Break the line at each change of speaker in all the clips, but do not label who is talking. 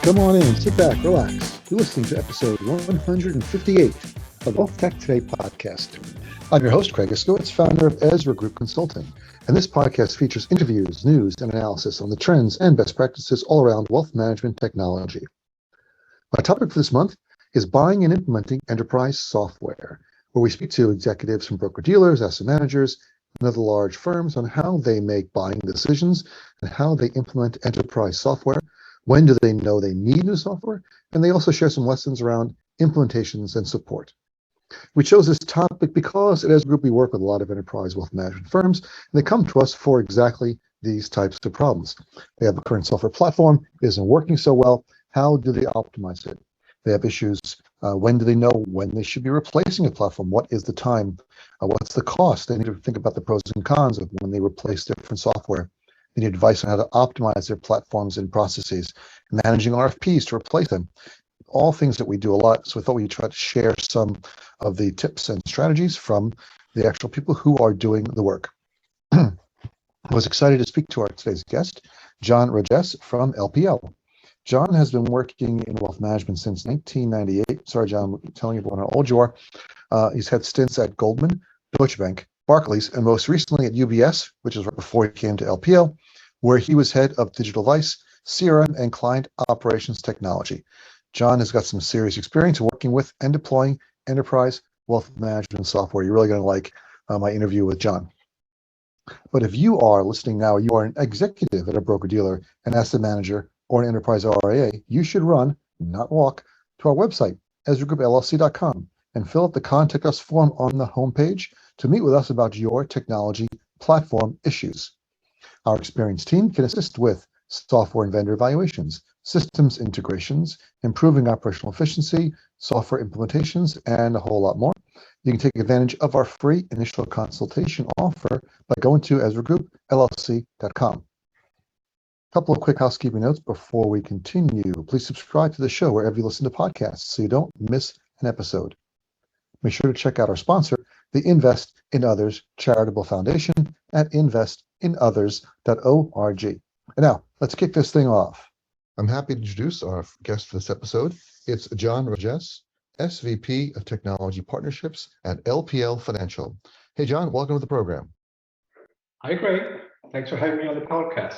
Come on in, sit back, relax. You're listening to episode 158 of WealthTech Today podcast. I'm your host, Craig Iskowitz, founder of Ezra Group Consulting, and this podcast features interviews, news, and analysis on the trends and best practices all around wealth management technology. My topic for this month is buying and implementing enterprise software, where we speak to executives from broker-dealers, asset managers, and other large firms on how they make buying decisions and how they implement enterprise software. When do they know they need new software? And they also share some lessons around implementations and support. We chose this topic because at Ezra Group, we work with a lot of enterprise wealth management firms, and they come to us for exactly these types of problems. They have a current software platform, it isn't working so well. How do they optimize it? They have issues. When do they know when they should be replacing a platform? What is the time? What's the cost? They need to think about the pros and cons of when they replace different software. They need advice on how to optimize their platforms and processes, managing RFPs to replace them. All things that we do a lot. So we thought we'd try to share some of the tips and strategies from the actual people who are doing the work. I was excited to speak to our today's guest, John Rajes from LPL. John has been working in wealth management since 1998. Sorry, John, I'm telling everyone how old you are. He's had stints at Goldman, Deutsche Bank, Barclays, and most recently at UBS, which is right before he came to LPL, where he was head of digital advice, CRM, and client operations technology. John has got some serious experience working with and deploying enterprise wealth management software. You're really going to like my interview with John. But if you are listening now, you are an executive at a broker-dealer, an asset manager, or an enterprise RIA, you should run, not walk, to our website, EzraGroupLLC.com, and fill out the Contact Us form on the homepage to meet with us about your technology platform issues. Our experienced team can assist with software and vendor evaluations, systems integrations, improving operational efficiency, software implementations, and a whole lot more. You can take advantage of our free initial consultation offer by going to EzraGroupLLC.com. A couple of quick housekeeping notes before we continue. Please subscribe to the show wherever you listen to podcasts so you don't miss an episode. Make sure to check out our sponsor, the Invest in Others Charitable Foundation at investinothers.org. And now, let's kick this thing off. I'm happy to introduce our guest for this episode. It's John Rajes, SVP of Technology Partnerships at LPL Financial. Hey, John, welcome to the program.
Hi, Craig. Thanks for having me on the podcast.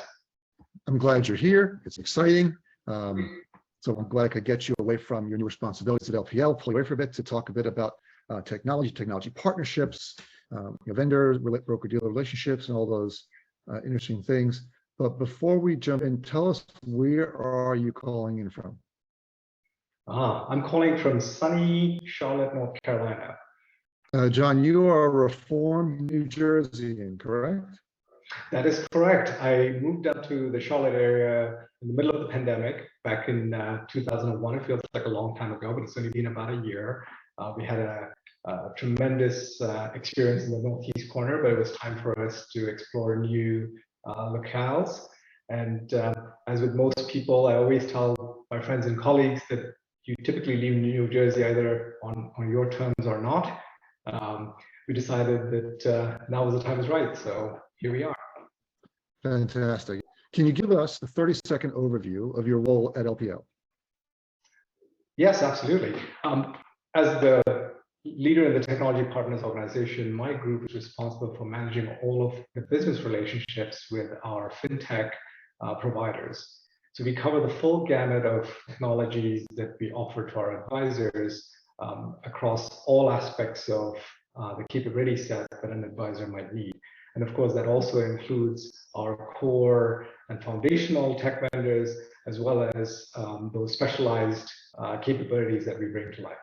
I'm glad you're here. It's exciting. So I'm glad I could get you away from your new responsibilities at LPL, pull you away for a bit to talk a bit about technology partnerships, vendor, broker-dealer relationships, and all those interesting things. But before we jump in, tell us, where are you calling in from?
I'm calling from sunny Charlotte, North Carolina.
John, you are a Reformed New Jerseyan, correct?
That is correct. I moved up to the Charlotte area in the middle of the pandemic back in 2001. It feels like a long time ago, but it's only been about a year. We had a tremendous experience in the northeast corner, but it was time for us to explore new locales. And as with most people, I always tell my friends and colleagues that you typically leave New Jersey either on your terms or not. We decided that now the time is right, so here we are.
Fantastic. Can you give us a 30-second overview of your role at LPL?
Yes, absolutely. As the leader in the Technology Partners organization, my group is responsible for managing all of the business relationships with our fintech providers. So we cover the full gamut of technologies that we offer to our advisors across all aspects of the capability set that an advisor might need. And of course, that also includes our core and foundational tech vendors, as well as those specialized capabilities that we bring to life.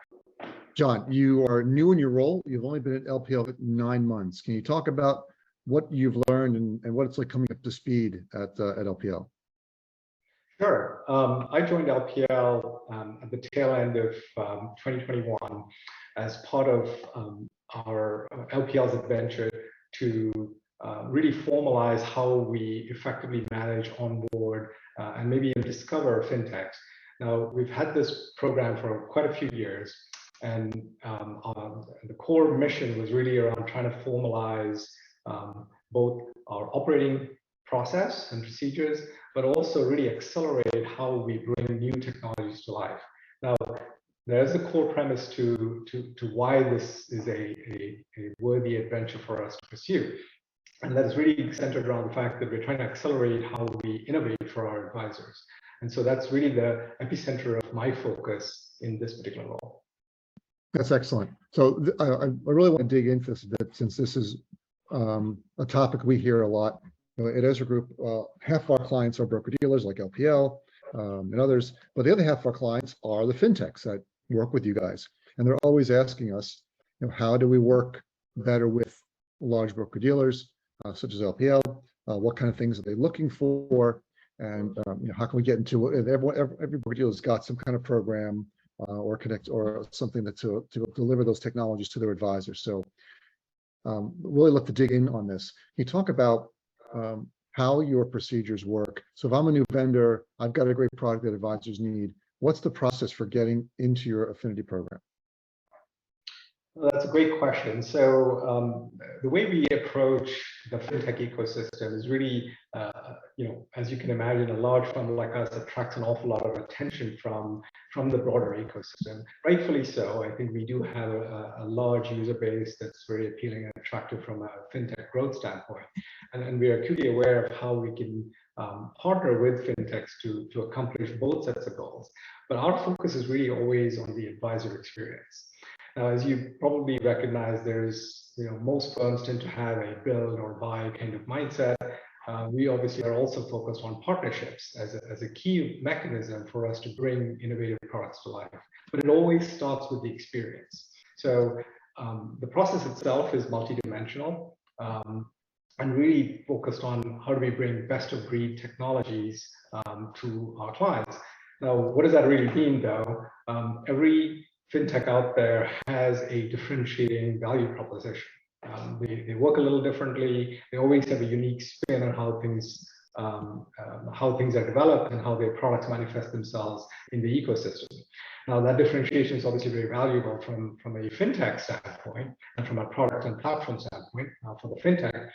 John, you are new in your role. You've only been at LPL for 9 months. Can you talk about what you've learned and what it's like coming up to speed at LPL?
Sure. I joined LPL at the tail end of 2021 as part of our LPL's adventure to really formalize how we effectively manage, onboard, and maybe even discover fintechs. Now, we've had this program for quite a few years, and the core mission was really around trying to formalize both our operating process and procedures, but also really accelerate how we bring new technologies to life. Now, there's a core premise to why this is a worthy adventure for us to pursue. And that is really centered around the fact that we're trying to accelerate how we innovate for our advisors. And so that's really the epicenter of my focus in this particular role.
That's excellent. So I really want to dig into this a bit, since this is a topic we hear a lot. At Ezra Group, half our clients are broker dealers like LPL and others, but the other half of our clients are the fintechs that work with you guys. And they're always asking us, how do we work better with large broker dealers, such as LPL? What kind of things are they looking for? And how can we get into it? Every broker dealer's got some kind of program or connect or something that to deliver those technologies to their advisors. So really love to dig in on this. Can you talk about how your procedures work? So if I'm a new vendor, I've got a great product that advisors need. What's the process for getting into your affinity program?
Well, that's a great question. So the way we approach the fintech ecosystem is really, as you can imagine, a large firm like us attracts an awful lot of attention from the broader ecosystem. Rightfully so. I think we do have a large user base that's very appealing and attractive from a fintech growth standpoint. And we are acutely aware of how we can partner with fintechs to accomplish both sets of goals. But our focus is really always on the advisor experience. Now, as you probably recognize, most firms tend to have a build or buy kind of mindset. We obviously are also focused on partnerships as a key mechanism for us to bring innovative products to life. But it always starts with the experience. So the process itself is multidimensional and really focused on how do we bring best of breed technologies to our clients. Now, what does that really mean, though? Every fintech out there has a differentiating value proposition. They work a little differently. They always have a unique spin on how things are developed and how their products manifest themselves in the ecosystem. Now, that differentiation is obviously very valuable from a fintech standpoint and from a product and platform standpoint for the fintech.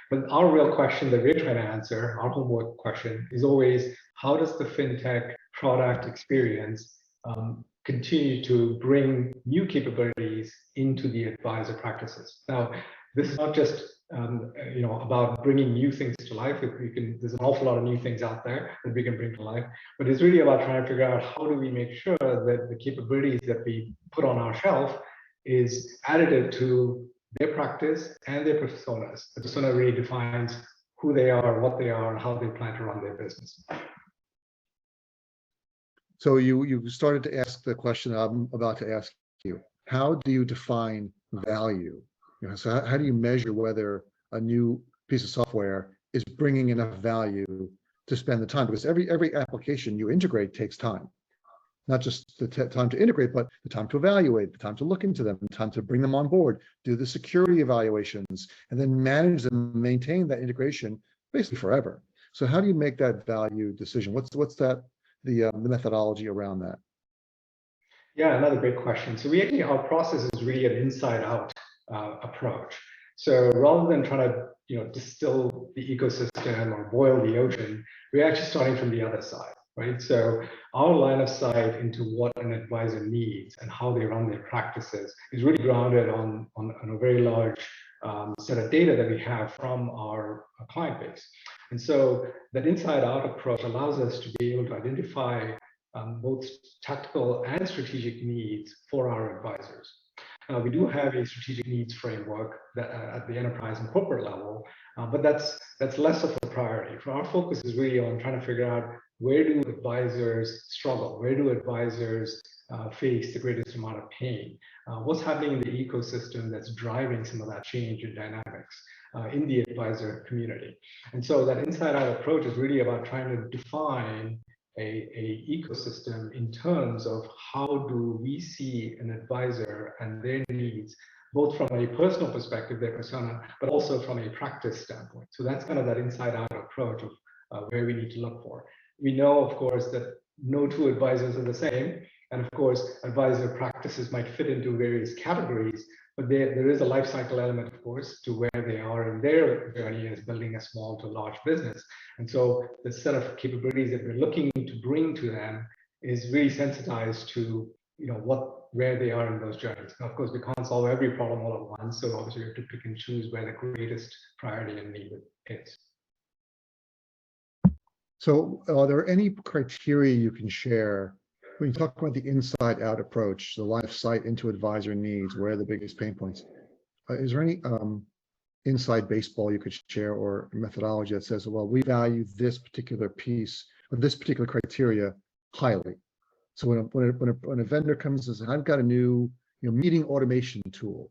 But our real question that we're trying to answer, our homework question, is always, how does the fintech product experience continue to bring new capabilities into the advisor practices? Now, this is not just about bringing new things to life. There's an awful lot of new things out there that we can bring to life, but it's really about trying to figure out how do we make sure that the capabilities that we put on our shelf is additive to their practice and their personas. The persona really defines who they are, what they are, and how they plan to run their business.
So you started to ask the question I'm about to ask you. How do you define value? So how do you measure whether a new piece of software is bringing enough value to spend the time? Because every application you integrate takes time. Not just the time to integrate, but the time to evaluate, the time to look into them, the time to bring them on board, do the security evaluations, and then manage them, maintain that integration basically forever. So how do you make that value decision? What's the methodology around that?
Yeah, another great question. So our process is really an inside-out approach. So rather than trying to distill the ecosystem or boil the ocean, we're actually starting from the other side, right? So our line of sight into what an advisor needs and how they run their practices is really grounded on a very large set of data that we have from our client base. And so that inside-out approach allows us to be able to identify both tactical and strategic needs for our advisors. We do have a strategic needs framework at the enterprise and corporate level, but that's less of a priority. So our focus is really on trying to figure out, where do advisors struggle? Where do advisors face the greatest amount of pain? What's happening in the ecosystem that's driving some of that change in dynamics in the advisor community? And so that inside-out approach is really about trying to define a ecosystem in terms of how do we see an advisor and their needs, both from a personal perspective, their persona, but also from a practice standpoint. So that's kind of that inside-out approach of where we need to look for. We know, of course, that no two advisors are the same. And of course, advisor practices might fit into various categories, but there is a life cycle element, of course, to where they are in their journey as building a small to large business. And so the set of capabilities that we're looking to bring to them is really sensitized to where they are in those journeys. Now, of course, we can't solve every problem all at once, so obviously we have to pick and choose where the greatest priority and need is.
So are there any criteria you can share when you talk about the inside out approach, the life sight into advisor needs, where are the biggest pain points? Is there any inside baseball you could share or methodology that says, well, we value this particular piece or this particular criteria highly? So when a vendor comes and says, I've got a new meeting automation tool,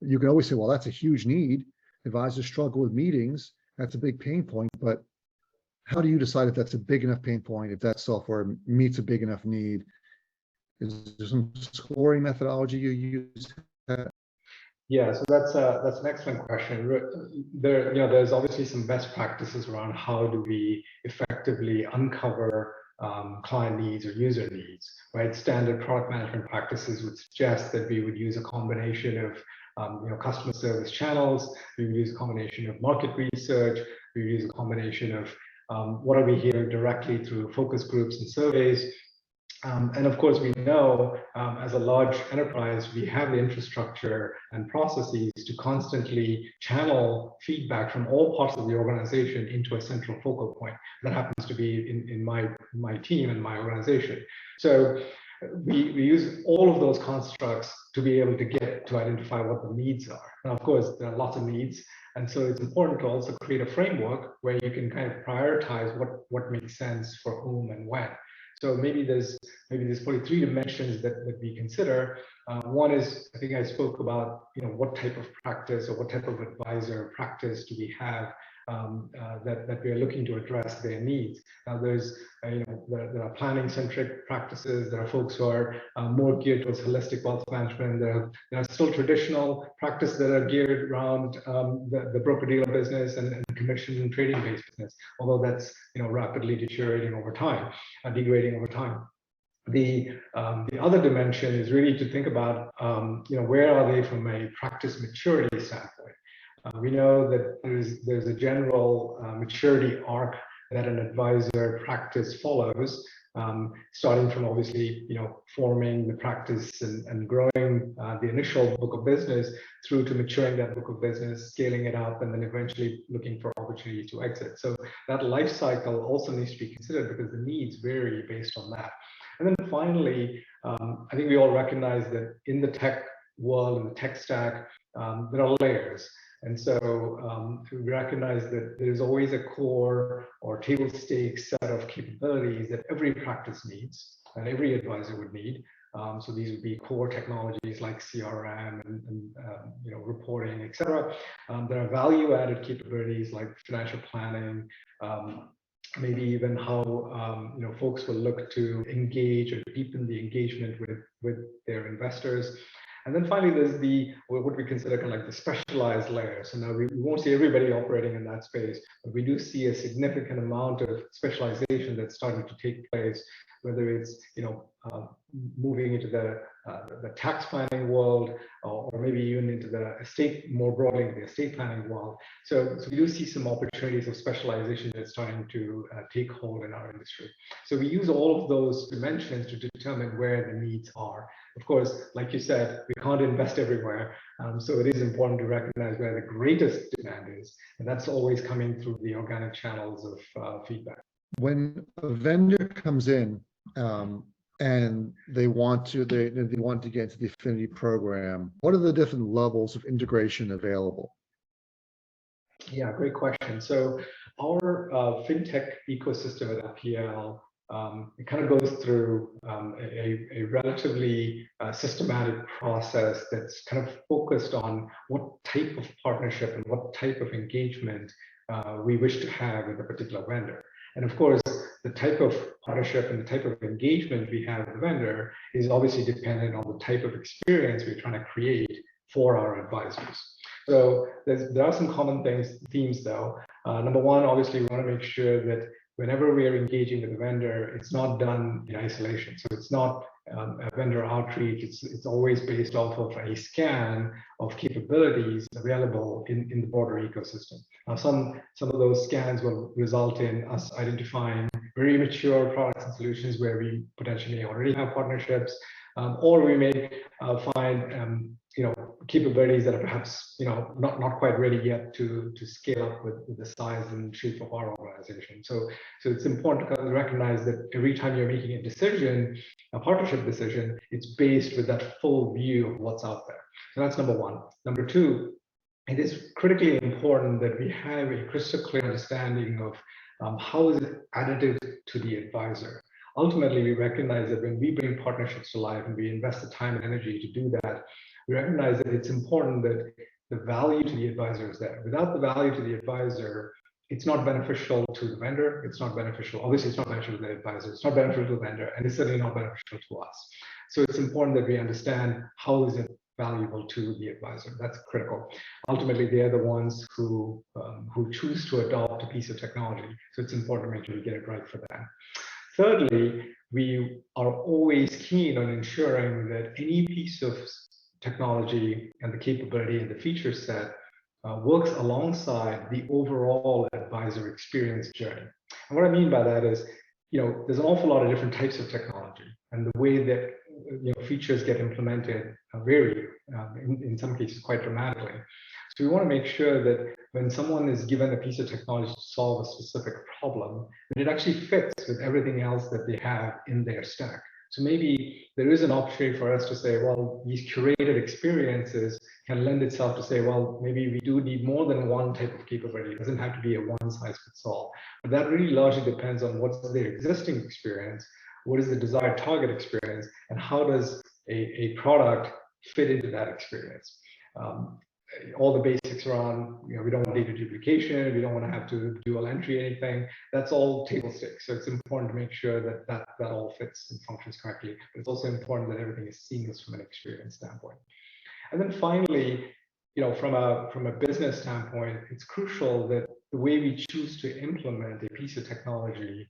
you can always say, well, that's a huge need. Advisors struggle with meetings. That's a big pain point. But how do you decide if that's a big enough pain point, if that software meets a big enough need? Is there some scoring methodology you use?
Yeah, so that's an excellent question. There's obviously some best practices around how do we effectively uncover client needs or user needs, right? Standard product management practices would suggest that we would use a combination of customer service channels. We would use a combination of market research. We would use a combination of what are we hearing directly through focus groups and surveys. And of course, we know as a large enterprise, we have the infrastructure and processes to constantly channel feedback from all parts of the organization into a central focal point. That happens to be in my team and my organization. So we use all of those constructs to be able to get to identify what the needs are. And of course, there are lots of needs. And so it's important to also create a framework where you can kind of prioritize what makes sense for whom and when. So maybe there's probably three dimensions that we consider. One is, I think I spoke about, what type of practice or what type of advisor practice do we have that we are looking to address their needs. Now, there are planning-centric practices. There are folks who are more geared towards holistic wealth management. There are still traditional practices that are geared around the broker-dealer business and commission and trading-based business, although that's rapidly deteriorating over time, degrading over time. The other dimension is really to think about where are they from a practice maturity standpoint. We know that there's a general maturity arc that an advisor practice follows, starting from obviously forming the practice and growing the initial book of business through to maturing that book of business, scaling it up, and then eventually looking for opportunities to exit. So that life cycle also needs to be considered because the needs vary based on that. And then finally, I think we all recognize that in the tech world, in the tech stack, there are layers. And so we recognize that there's always a core or table stakes set of capabilities that every practice needs and every advisor would need. So these would be core technologies like CRM and reporting, et cetera. There are value-added capabilities like financial planning, maybe even how folks will look to engage or deepen the engagement with their investors. And then finally, there's what we consider kind of like the specialized layer. So now we won't see everybody operating in that space, but we do see a significant amount of specialization that's starting to take place, whether it's moving into the tax planning world, or maybe even into the estate, more broadly the estate planning world. So we do see some opportunities of specialization that's starting to take hold in our industry. So we use all of those dimensions to determine where the needs are. Of course, like you said, we can't invest everywhere. So it is important to recognize where the greatest demand is. And that's always coming through the organic channels of feedback.
When a vendor comes in and they want to get into the affinity program, what are the different levels of integration available?
Yeah, great question. So our fintech ecosystem at LPL, it kind of goes through a relatively systematic process that's kind of focused on what type of partnership and what type of engagement we wish to have with a particular vendor. And of course, the type of partnership and the type of engagement we have with the vendor is obviously dependent on the type of experience we're trying to create for our advisors. So there are some common themes though. Number one, obviously, we want to make sure that whenever we are engaging with a vendor, it's not done in isolation. So it's not vendor outreach. It's always based off of a scan of capabilities available in the broader ecosystem. Now, some of those scans will result in us identifying very mature products and solutions where we potentially already have partnerships, or we may find capabilities that are perhaps not quite ready yet to scale up with the size and shape of our organization. So it's important to recognize that every time you're making a decision, a partnership decision, it's based with that full view of what's out there. So that's number one. Number two, it is critically important that we have a crystal clear understanding of how is it additive to the advisor. Ultimately, we recognize that when we bring partnerships to life and we invest the time and energy to do that, we recognize that it's important that the value to the advisor is there. Without the value to the advisor, it's not beneficial to the vendor. It's not beneficial. Obviously, it's not beneficial to the advisor. It's not beneficial to the vendor, and it's certainly not beneficial to us. So it's important that we understand how is it valuable to the advisor. That's critical. Ultimately, they're the ones who choose to adopt a piece of technology. So it's important to make sure we get it right for them. Thirdly, we are always keen on ensuring that any piece of technology and the capability and the feature set works alongside the overall advisor experience journey. And what I mean by that is, there's an awful lot of different types of technology, and the way that features get implemented vary, in some cases quite dramatically. So we want to make sure that when someone is given a piece of technology to solve a specific problem, that it actually fits with everything else that they have in their stack. So maybe there is an opportunity for us to say, well, these curated experiences can lend itself to say, well, maybe we do need more than one type of capability. It doesn't have to be a one-size-fits-all. But that really largely depends on what's their existing experience, what is the desired target experience, and how does a product fit into that experience. All the basics around, we don't want data duplication, we don't want to have to dual entry anything. That's all table stakes. So it's important to make sure that all fits and functions correctly. But it's also important that everything is seamless from an experience standpoint. And then finally, from a business standpoint, it's crucial that the way we choose to implement a piece of technology,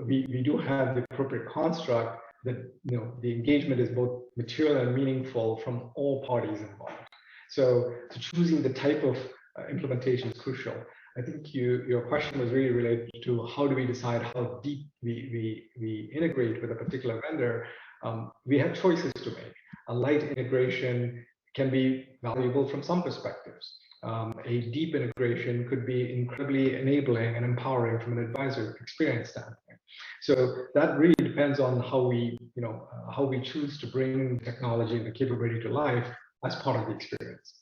we do have the appropriate construct that the engagement is both material and meaningful from all parties involved. So choosing the type of implementation is crucial. I think your question was really related to how do we decide how deep we integrate with a particular vendor. We have choices to make. A light integration can be valuable from some perspectives. A deep integration could be incredibly enabling and empowering from an advisor experience standpoint. So that really depends on how we choose to bring technology and the capability to life as part of the experience.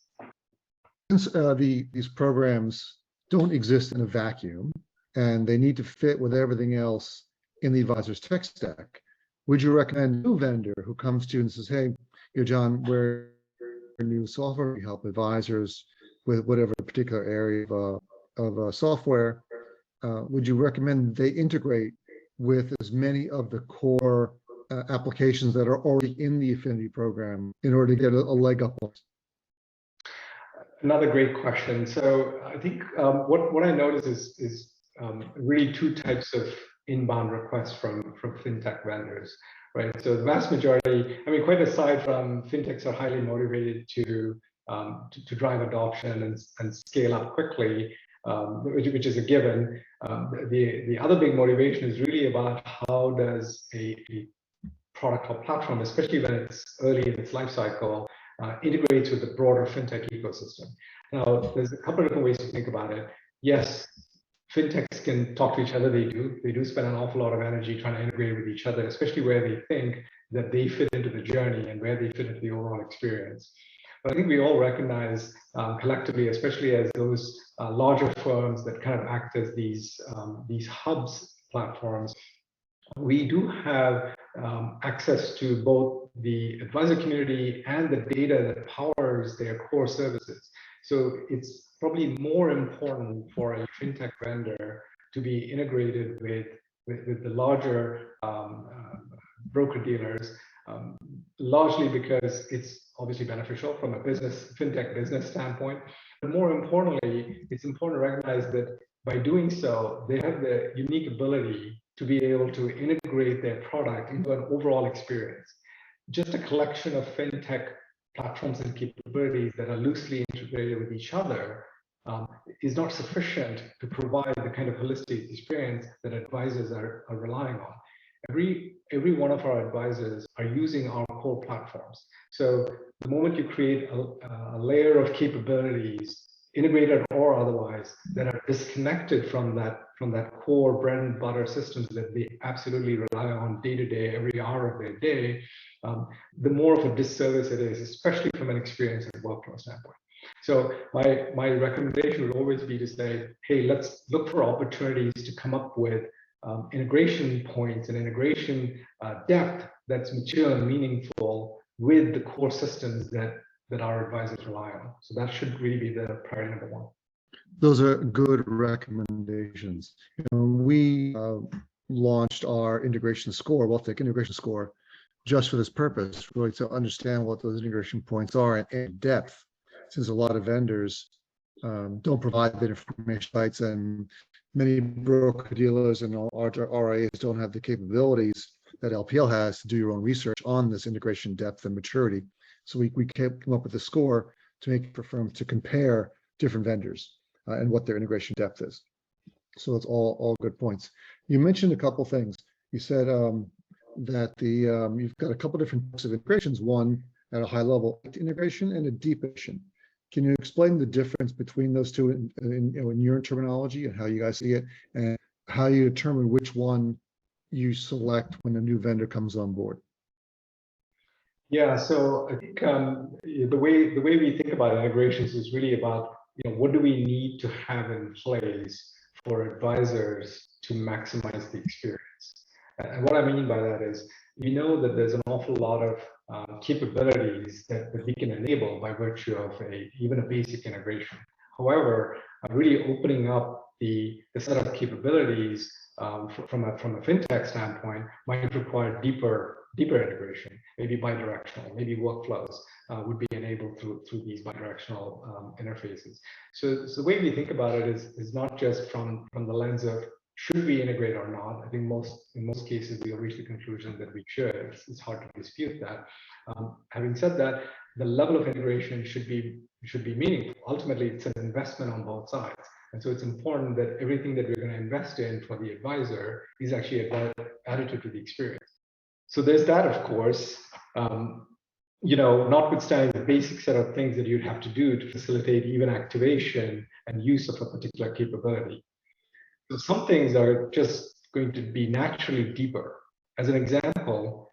Since these programs don't exist in a vacuum and they need to fit with everything else in the advisor's tech stack, would you recommend a new vendor who comes to you and says, hey, John, we're a new software, we help advisors with whatever particular area of software, would you recommend they integrate with as many of the core applications that are already in the affinity program in order to get a leg up on?
Another great question. So I think what I notice is really two types of inbound requests from fintech vendors, right? So the vast majority, quite aside from fintechs are highly motivated to drive adoption and scale up quickly, which is a given. The other big motivation is really about how does a product or platform, especially when it's early in its life cycle, integrates with the broader fintech ecosystem. Now, there's a couple of different ways to think about it. Yes, fintechs can talk to each other. They do spend an awful lot of energy trying to integrate with each other, especially where they think that they fit into the journey and where they fit into the overall experience. But I think we all recognize collectively, especially as those larger firms that kind of act as these hubs platforms, we do have access to both the advisor community and the data that powers their core services. So it's probably more important for a fintech vendor to be integrated with the larger broker dealers, largely because it's obviously beneficial from a fintech business standpoint. But more importantly, it's important to recognize that by doing so, they have the unique ability to be able to integrate their product into an overall experience. Just a collection of fintech platforms and capabilities that are loosely integrated with each other is not sufficient to provide the kind of holistic experience that advisors are relying on. Every one of our advisors are using our core platforms. So the moment you create a layer of capabilities, integrated or otherwise, that are disconnected from that core bread and butter systems that they absolutely rely on day to day, every hour of their day, the more of a disservice it is, especially from an experience and workflow standpoint. So my recommendation would always be to say, hey, let's look for opportunities to come up with integration points and integration depth that's mature and meaningful with the core systems that our advisors rely on. So that should really be the priority number one.
Those are good recommendations. We launched our integration score, WealthTech integration score, just for this purpose, really to understand what those integration points are in depth, since a lot of vendors don't provide that information sites, and many broker dealers and RIAs don't have the capabilities that LPL has to do your own research on this integration depth and maturity. So we came up with a score to make for firms to compare different vendors and what their integration depth is. So it's all good points. You mentioned a couple things. You said that you've got a couple different types of integrations, one at a high level integration and a deep integration. Can you explain the difference between those two in your terminology and how you guys see it, and how you determine which one you select when a new vendor comes on board?
Yeah, so I think the way we think about integrations is really about, what do we need to have in place for advisors to maximize the experience. And what I mean by that is, we know that there's an awful lot of capabilities that we can enable by virtue of even a basic integration. However, really opening up the set of capabilities from a fintech standpoint might require deeper integration, maybe bidirectional, maybe workflows would be enabled through these bidirectional interfaces. So the way we think about it is not just from the lens of should we integrate or not. I think in most cases we'll reach the conclusion that we should. It's hard to dispute that. Having said that, the level of integration should be meaningful. Ultimately, it's an investment on both sides. And so it's important that everything that we're going to invest in for the advisor is actually additive to the experience. So there's that, of course, notwithstanding the basic set of things that you'd have to do to facilitate even activation and use of a particular capability. So some things are just going to be naturally deeper. As an example,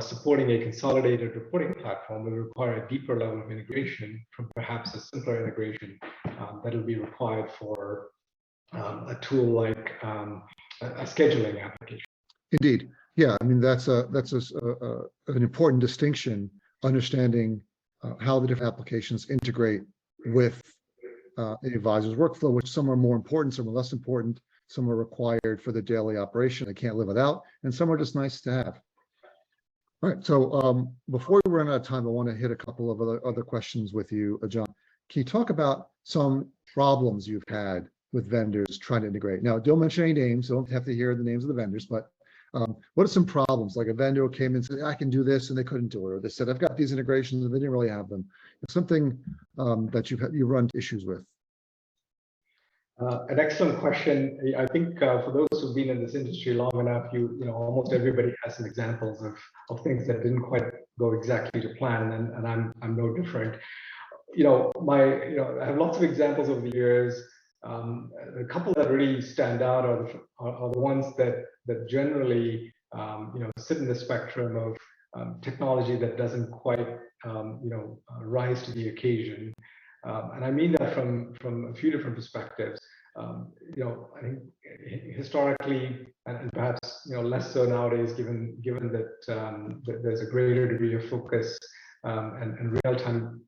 supporting a consolidated reporting platform will require a deeper level of integration from perhaps a simpler integration that will be required for a tool like a scheduling application.
Indeed. Yeah, I mean, that's an important distinction, understanding how the different applications integrate with an advisor's workflow, which some are more important, some are less important, some are required for the daily operation they can't live without, and some are just nice to have. All right, so before we run out of time, I want to hit a couple of other questions with you, John. Can you talk about some problems you've had with vendors trying to integrate? Now, don't mention any names, so don't have to hear the names of the vendors, but what are some problems? Like a vendor came in and said, I can do this, and they couldn't do it, or they said, I've got these integrations, and they didn't really have them. It's something that you run into issues with.
An excellent question. I think for those who've been in this industry long enough, almost everybody has some examples of things that didn't quite go exactly to plan, and I'm no different. I have lots of examples over the years. A couple that really stand out are the ones that generally sit in the spectrum of technology that doesn't quite rise to the occasion. And I mean that from a few different perspectives. I think historically, and perhaps less so nowadays, given that there's a greater degree of focus and real-time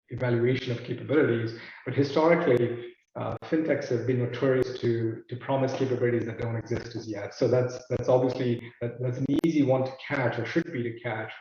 evaluation of capabilities. But historically, fintechs have been notorious to promise capabilities that don't exist as yet. So that's obviously that's an easy one to catch, or should be to catch.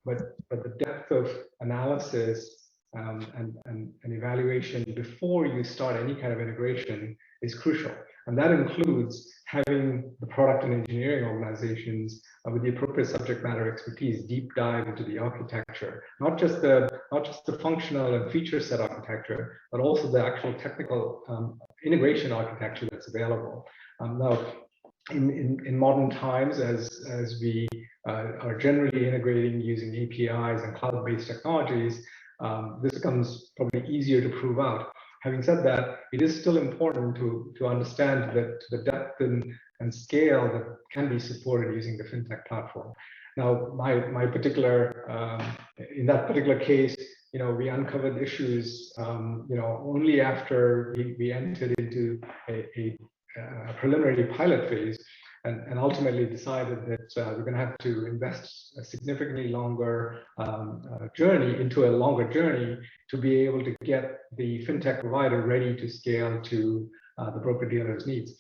But the depth of analysis and evaluation before you start any kind of integration is crucial. And that includes having the product and engineering organizations with the appropriate subject matter expertise deep dive into the architecture, not just the functional and feature set architecture, but also the actual technical integration architecture that's available. Now, in modern times, as we are generally integrating using APIs and cloud-based technologies, this becomes probably easier to prove out. Having said that, it is still important to understand that the depth and scale that can be supported using the fintech platform. Now, my particular in that particular case, we uncovered issues, only after we entered into a preliminary pilot phase, and ultimately decided that we're going to have to invest a significantly longer into a longer journey to be able to get the fintech provider ready to scale to the broker-dealer's needs.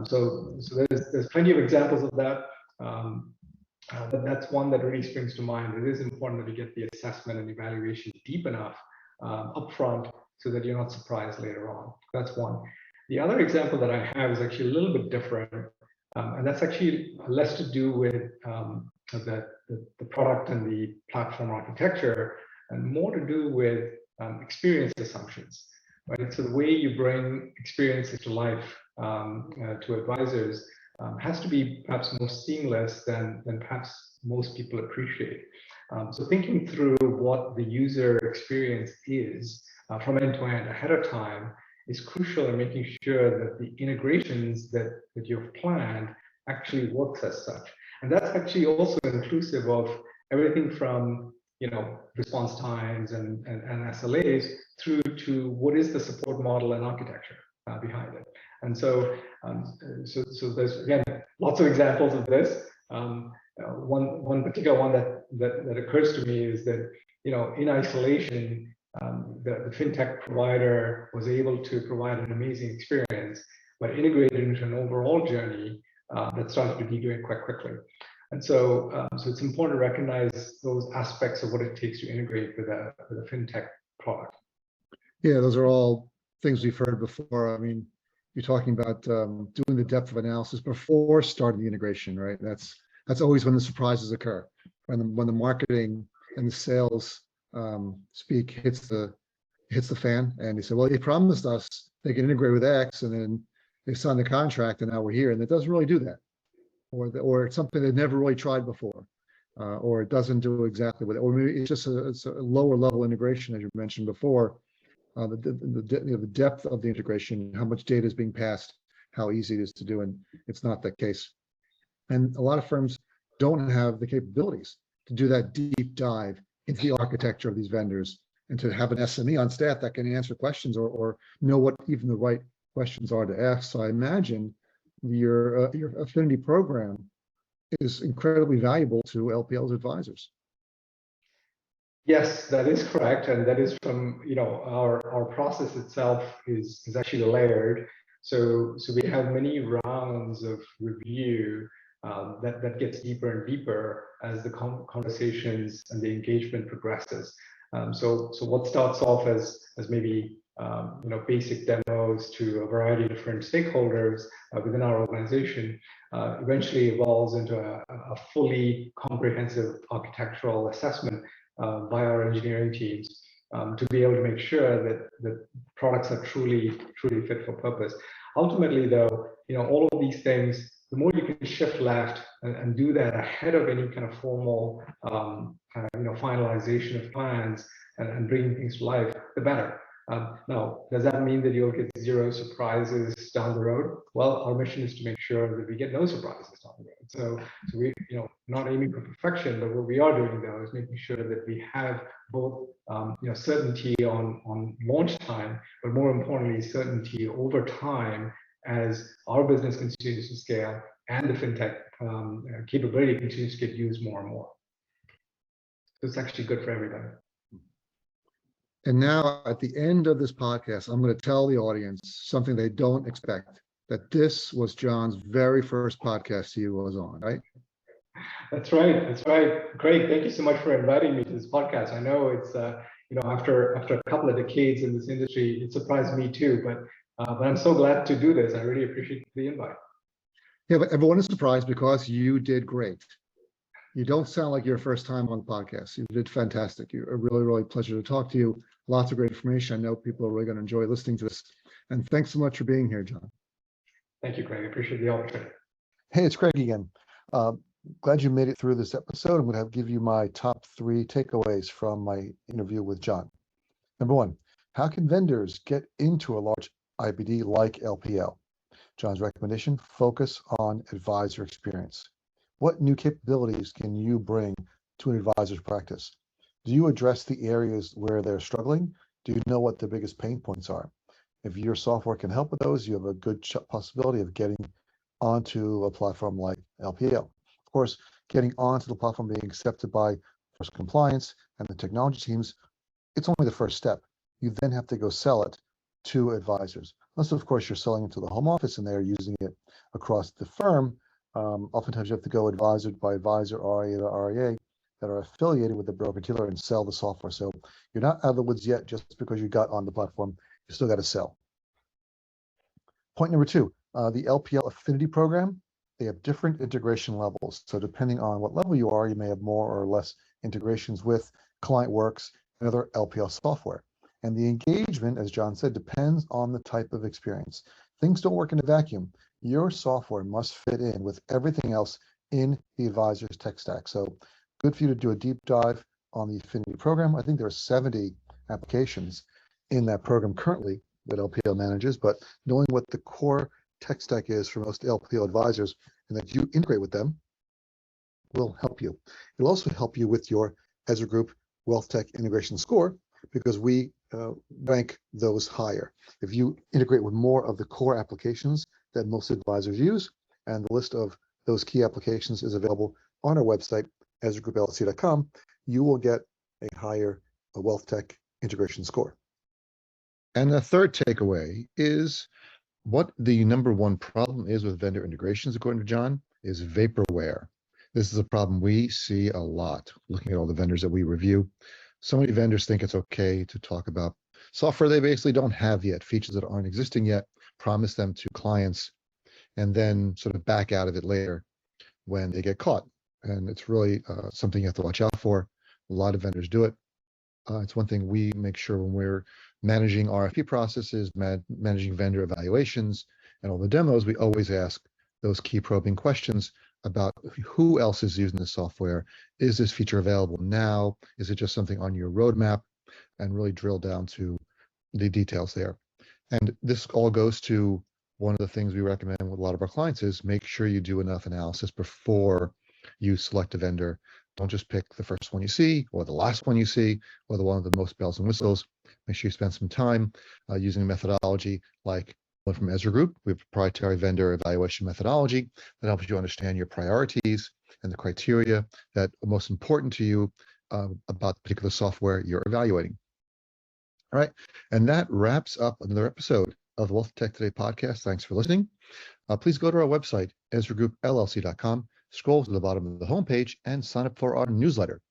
So there's plenty of examples of that. But that's one that really springs to mind. It is important that you get the assessment and evaluation deep enough upfront so that you're not surprised later on. That's one. The other example that I have is actually a little bit different, and that's actually less to do with the product and the platform architecture, and more to do with experience assumptions, right? So the way you bring experiences to life to advisors has to be perhaps more seamless than perhaps most people appreciate. So thinking through what the user experience is from end to end ahead of time is crucial in making sure that the integrations that you've planned actually works as such. And that's actually also inclusive of everything from response times and SLAs through to what is the support model and architecture behind it. And so there's, again, lots of examples of this. One particular one that occurs to me is that in isolation, the fintech provider was able to provide an amazing experience, but integrated into an overall journey that started to deviate quite quickly. And so it's important to recognize those aspects of what it takes to integrate with a fintech product.
Yeah, those are all things we've heard before. I mean, you're talking about doing the depth of analysis before starting the integration, right? That's always when the surprises occur, when the marketing and the sales speak hits the fan, and they say, well, you promised us they can integrate with X, and then they sign the contract, and now we're here, and it doesn't really do that, or it's something they've never really tried before, or it doesn't do exactly what, or maybe it's just it's a lower level integration, as you mentioned before. The depth of the integration, how much data is being passed, how easy it is to do, and it's not that case. And a lot of firms don't have the capabilities to do that deep dive into the architecture of these vendors, and to have an SME on staff that can answer questions or know what even the right questions are to ask. So I imagine your affinity program is incredibly valuable to LPL's advisors.
Yes, that is correct, and that is from our process itself is actually layered. So we have many rounds of review that gets deeper and deeper as the conversations and the engagement progresses. So what starts off as maybe basic demos to a variety of different stakeholders within our organization eventually evolves into a fully comprehensive architectural assessment by our engineering teams to be able to make sure that products are truly fit for purpose. Ultimately, though, all of these things, the more you can shift left and do that ahead of any kind of formal finalization of plans and bringing things to life, the better. Now, does that mean that you'll get zero surprises down the road? Well, our mission is to make sure that we get no surprises down the road. So we, not aiming for perfection, but what we are doing though is making sure that we have both, certainty on launch time, but more importantly, certainty over time as our business continues to scale and the fintech capability continues to get used more and more. So it's actually good for everybody.
And now at the end of this podcast, I'm going to tell the audience something they don't expect, that this was John's very first podcast he was on, right? That's
right. Great. Thank you so much for inviting me to this podcast. I know it's after a couple of decades in this industry, it surprised me too. But I'm so glad to do this. I really appreciate the invite.
Yeah, but everyone is surprised because you did great. You don't sound like your first time on the podcast. You did fantastic. You're a really, really pleasure to talk to you. Lots of great information. I know people are really going to enjoy listening to this. And thanks so much for being here, John.
Thank you, Craig. I appreciate the opportunity.
Hey, it's Craig again. Glad you made it through this episode. I'm going to give you my top 3 takeaways from my interview with John. Number 1, how can vendors get into a large IBD like LPL? John's recommendation, focus on advisor experience. What new capabilities can you bring to an advisor's practice? Do you address the areas where they're struggling? Do you know what the biggest pain points are? If your software can help with those, you have a good possibility of getting onto a platform like LPL. Of course, getting onto the platform, being accepted by first compliance and the technology teams, it's only the first step. You then have to go sell it to advisors. Unless, of course, you're selling it to the home office and they're using it across the firm. Oftentimes you have to go advisor by advisor, RIA to RIA, that are affiliated with the broker-dealer and sell the software. So you're not out of the woods yet just because you got on the platform. You still got to sell. Point number 2, the LPL Affinity Program. They have different integration levels. So depending on what level you are, you may have more or less integrations with ClientWorks and other LPL software. And the engagement, as John said, depends on the type of experience. Things don't work in a vacuum. Your software must fit in with everything else in the advisor's tech stack. So good for you to do a deep dive on the Affinity Program. I think there are 70 applications in that program currently that LPL manages, but knowing what the core tech stack is for most LPL advisors and that you integrate with them will help you. It'll also help you with your Ezra Group WealthTech integration score, because we rank those higher. If you integrate with more of the core applications that most advisors use, and the list of those key applications is available on our website, EzraGroupLLC.com, you will get a higher WealthTech integration score. And the third takeaway is what the number 1 problem is with vendor integrations, according to John, is vaporware. This is a problem we see a lot, looking at all the vendors that we review. So many vendors think it's okay to talk about software they basically don't have yet, features that aren't existing yet, promise them to clients, and then sort of back out of it later when they get caught. And it's really something you have to watch out for. A lot of vendors do it. It's one thing we make sure when we're managing RFP processes, managing vendor evaluations, and all the demos, we always ask those key probing questions about who else is using the software. Is this feature available now? Is it just something on your roadmap? And really drill down to the details there. And this all goes to one of the things we recommend with a lot of our clients is make sure you do enough analysis before you select a vendor. Don't just pick the first one you see or the last one you see or the one with the most bells and whistles. Make sure you spend some time using a methodology like one from Ezra Group. We have a proprietary vendor evaluation methodology that helps you understand your priorities and the criteria that are most important to you about the particular software you're evaluating. All right, and that wraps up another episode of the WealthTech Today podcast. Thanks for listening. Please go to our website, EzraGroupLLC.com, scroll to the bottom of the homepage, and sign up for our newsletter.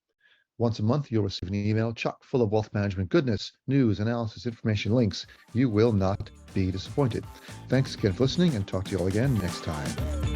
Once a month, you'll receive an email chock full of wealth management goodness, news, analysis, information, links. You will not be disappointed. Thanks again for listening, and talk to you all again next time.